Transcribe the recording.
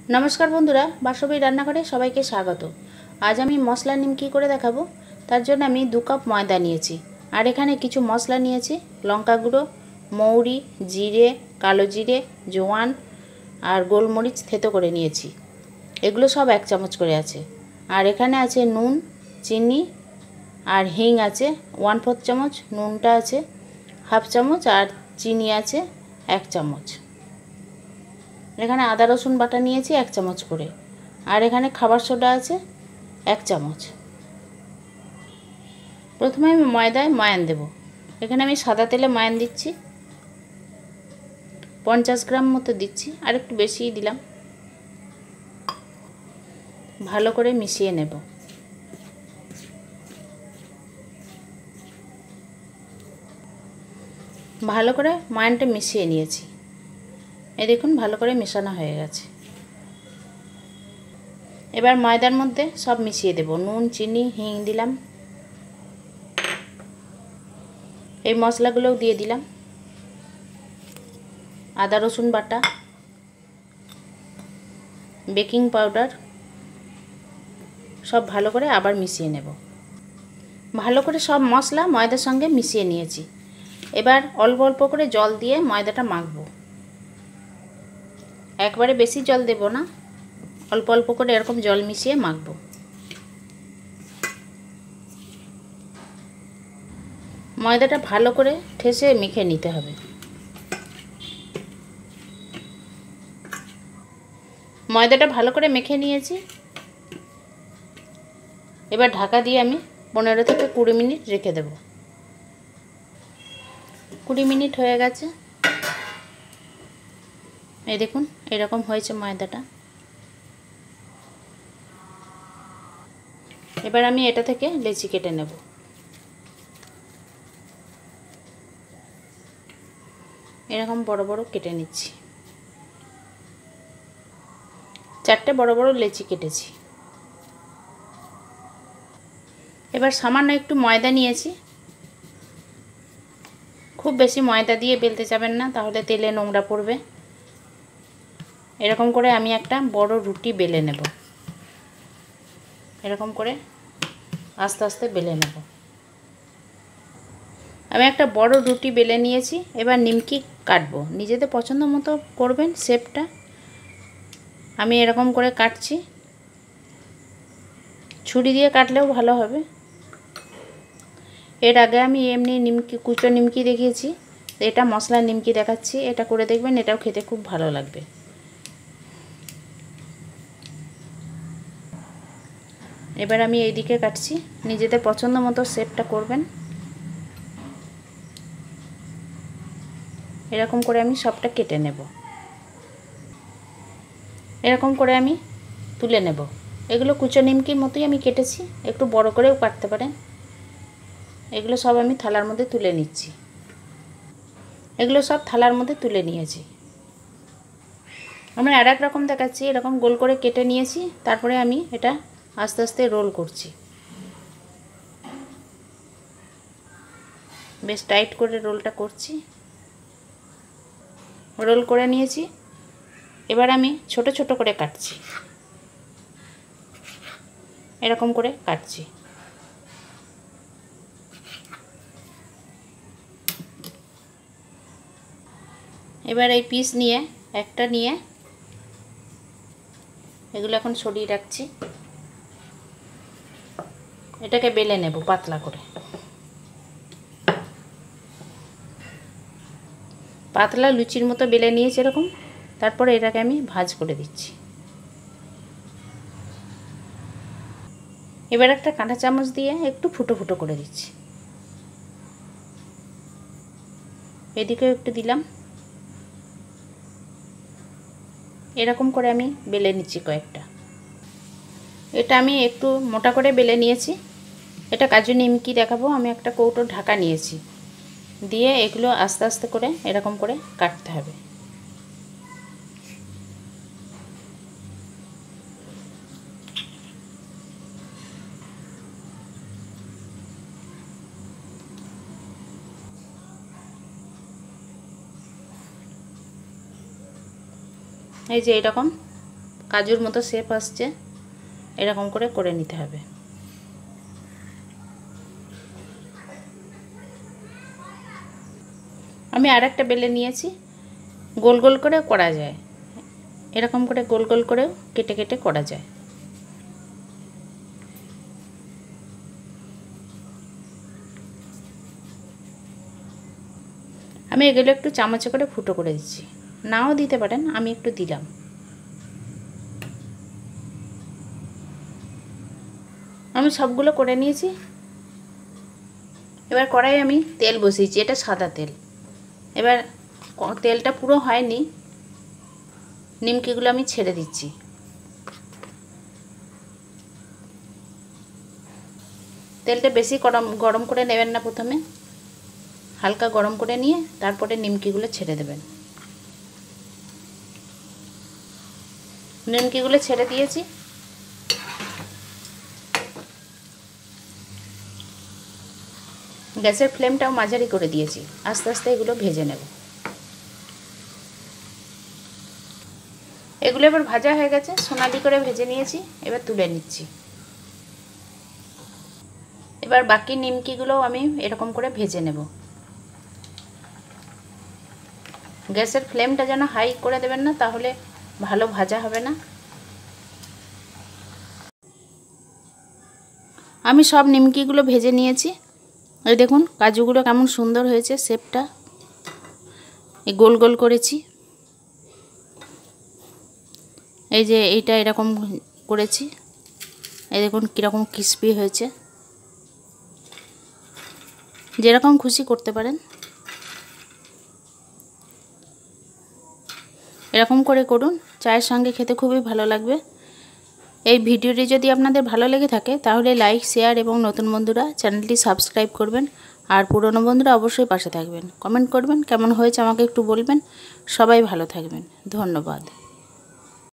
नमस्कार बंधुरा बासवी रान्नाघरे सबाइके स्वागत। आज आमी मसला निमकी करे देखाबो। तार जोन्नो आमी 2 कप मयदा नियेछि और एखाने किछु मसला नियेछि लंका गुड़ो, मौरी, जिरे, कालो जिरे, जोवान और गोलमरिच थेतो करे नियेछि। एगुलो सब 1 चामच करे आछे और एखाने आछे नुन, चिनी और हिंग आछे 1/4 चामच, नुनटा आछे हाफ चामच और चिनी आछे 1 चामच। एखाने आदा रसुन बाटा नियेछि 1 चामच करे और एखाने खाबार सोडा आछे 1 चामच। प्रथमे आमि मयदाय मयान देब। एखाने आमि सादा तेले मयान दिচ্ছি 50 ग्राम मतो दिচ্ছি और एकटु बेशिই दिलाम। भालो करे मिशिয়ে नेब। भालो करे मयानटा मिशिয়ে নিয়েছি। এই দেখুন ভালো করে মেশানো হয়ে গেছে। এবার ময়দার মধ্যে সব মিশিয়ে দেব। নুন, চিনি, হিং দিলাম। এই মশলাগুলোও দিয়ে দিলাম। আদা রসুন বাটা, বেকিং পাউডার সব ভালো করে আবার মিশিয়ে নেব। ভালো করে সব মশলা ময়দার সঙ্গে মিশিয়ে নিয়েছি। এবার অল্প অল্প করে জল দিয়ে ময়দাটা মাখবো। একবারে বেশি জল দেব না, অল্প অল্প করে এরকম জল মিশিয়ে মাখবো। ময়দাটা ভালো করে ঠেসে মেখে নিতে হবে। ময়দাটা ভালো করে মেখে নিয়েছি। এবার ঢাকা দিয়ে আমি 15 থেকে 20 মিনিট রেখে দেব। 20 মিনিট হয়ে গেছে। এই দেখুন এরকম হয়েছে ময়দাটা। এবার আমি এটা থেকে লেচি কেটে নেব। এরকম বড় বড় কেটে নিচ্ছি। 4টে বড় বড় লেচি কেটেছি। এবার সামান্য একটু ময়দা নিয়েছি। খুব বেশি ময়দা দিয়ে বেলতে যাবেন না, তাহলে তেলে নোংরা পড়বে। এরকম করে আমি একটা বড় রুটি বেলে নেব। এরকম করে আস্তে আস্তে বেলে নেব। আমি একটা বড় রুটি বেলে নিয়েছি। এবার নিমকি কাটবো। নিজেদের পছন্দ মতো করবেন শেপটা। আমি এরকম করে কাটছি। ছুরি দিয়ে কাটলেও ভালো হবে। এর আগে আমি এমনি নিমকি কুচো নিমকি দেখিয়েছি, এটা মশলা নিমকি দেখাচ্ছি। এটা করে দেখবেন, এটাও খেতে খুব ভালো লাগবে। এবার আমি এই দিকে কাটছি। নিজেদের পছন্দ মতো শেপটা করবেন। এরকম করে আমি সবটা কেটে নেব। এরকম করে আমি তুলে নেব। এগুলো কুচো নিমকির মতোই আমি কেটেছি, একটু বড় করেও কাটতে পারেন। এগুলো সব আমি থালার মধ্যে তুলে নিচ্ছি। এগুলো সব থালার মধ্যে তুলে নিয়েছি। আমরা আরেক রকম দেখাচ্ছি। এরকম গোল করে কেটে নিয়েছি। তারপরে আমি এটা আস্তে আস্তে রোল করছি। বেশ টাইট করে রোলটা করছি। রোল করে নিয়েছি। এবার আমি ছোট ছোট করে কাটছি। এরকম করে কাটছি। এবার এই পিস নিয়ে একটা নিয়ে এগুলো এখন সরিয়ে রাখছি। এটাকে বেলে নেব পাতলা করে। পাতলা লুচির মতো বেলে নিয়েছি এরকম। তারপরে এটাকে আমি ভাঁজ করে দিচ্ছি। এবার একটা কাঁটা চামচ দিয়ে একটু ফুটো ফুটো করে দিচ্ছি। এদিকেও একটু দিলাম। এরকম করে আমি বেলে নিচ্ছি কয়েকটা। এটা আমি একটু মোটা করে বেলে নিয়েছি। এটা কাজু নিমকি দেখাবো। আমি একটা কৌটো ঢাকা নিয়েছি, দিয়ে এগুলো আস্তে আস্তে করে এরকম করে কাটতে হবে। এই যে এরকম কাজুর মতো শেপ আসছে, এরকম করে নিতে হবে। আমি আরেকটা বেলে নিয়েছি, গোল গোল করে করা যায়, এরকম করে গোল গোল করেও কেটে কেটে করা যায়। আমি এগুলো একটু চামচে করে ফুটো করে দিচ্ছি, নাও দিতে পারেন, আমি একটু দিলাম। আমি সবগুলো করে নিয়েছি। এবার কড়াইয়ে আমি তেল বসিয়েছি, এটা সাদা তেল। এবার তেলটা পুরো হয়নি, নিমকিগুলো আমি ছেড়ে দিচ্ছি। তেলটা বেশি গরম করে নেবেন না, প্রথমে হালকা গরম করে নিয়ে তারপরে নিমকিগুলো ছেড়ে দেবেন। নিমকিগুলো ছেড়ে দিয়েছি। গ্যাসের ফ্লেমটাও মাঝারি করে দিয়েছি, আস্তে আস্তে এগুলো ভেজে নেব। এগুলো এবার ভাজা হয়ে গেছে, সোনালি করে ভেজে নিয়েছি, এবার তুলে নিচ্ছি। এবার বাকি নিমকিগুলোও আমি এরকম করে ভেজে নেব। গ্যাসের ফ্লেমটা যেন হাই করে দেবেন না, তাহলে ভালো ভাজা হবে না। আমি সব নিমকিগুলো ভেজে নিয়েছি। এই দেখুন কাজুগুলো কেমন সুন্দর হয়েছে, শেপটা এই গোল গোল করেছি। এই যে এইটা এরকম করেছি, এই দেখুন কীরকম ক্রিস্পি হয়েছে। যেরকম খুশি করতে পারেন, এরকম করে করুন, চায়ের সঙ্গে খেতে খুবই ভালো লাগবে। এই ভিডিওটি যদি আপনাদের ভালো লেগে থাকে তাহলে লাইক, শেয়ার এবং নতুন বন্ধুরা চ্যানেলটি সাবস্ক্রাইব করবেন। আর পুরনো বন্ধুরা অবশ্যই পাশে থাকবেন, কমেন্ট করবেন কেমন হয়েছে আমাকে একটু বলবেন। সবাই ভালো থাকবেন, ধন্যবাদ।